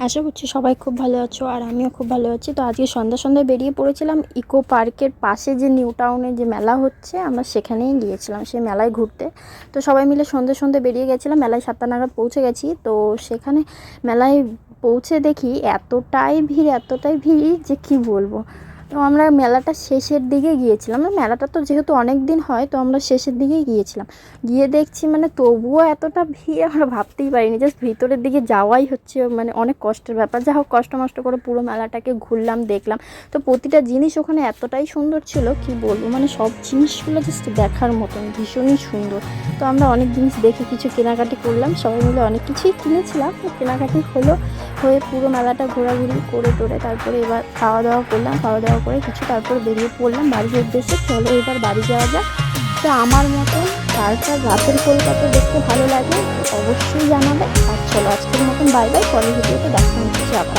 আশা করছি সবাই খুব ভালো আছো আর আমিও খুব ভালো আছি। তো আজকে সন্ধ্যায় বেরিয়ে পড়েছিলাম ইকো পার্কের পাশে যে নিউ টাউনে যে মেলা হচ্ছে, আমরা সেখানেই গিয়েছিলাম সেই মেলায় ঘুরতে। তো সবাই মিলে সন্ধ্যে বেরিয়ে গেছিলাম, মেলায় 7টা নাগাদ পৌঁছে গেছি। তো সেখানে মেলায় পৌঁছে দেখি এতটাই ভিড় যে কি বলবো। তো আমরা মেলাটা শেষের দিকে গিয়েছিলাম, মেলাটা তো যেহেতু অনেক দিন হয়, তো আমরা শেষের দিকেই গিয়েছিলাম। গিয়ে দেখছি তবুও এতটা ভিড় আমরা ভাবতেই পারিনি। জাস্ট ভিতরের দিকে যাওয়াই হচ্ছে অনেক কষ্টের ব্যাপার। যা হোক কষ্ট মষ্ট করে পুরো মেলাটাকে ঘুরলাম, দেখলাম। তো প্রতিটা জিনিস ওখানে এতটাই সুন্দর ছিল কি বলবো, সব জিনিসগুলো জাস্ট দেখার মতন, ভীষণই সুন্দর। তো আমরা অনেক জিনিস দেখে কিছু কেনাকাটি করলাম, সবাই মিলে অনেক কিছুই কিনেছিলাম। কেনাকাটি হয়ে পুরো মেলাটা ঘোরাঘুরি করে টোরে তারপরে এবার খাওয়া দাওয়া করলাম। খাওয়া দাওয়া করে তারপরে বেরিয়ে পড়লাম বাড়ির উদ্দেশ্যে। চলো এবার বাড়ি যাওয়া যাক। তো আমার মতন কার রাতের কলকাতা দেখতে ভালো লাগে অবশ্যই জানাবে। আর চলো আজকের মতন বাই বাই, পরের ভিডিওতে দেখা হচ্ছে আবার।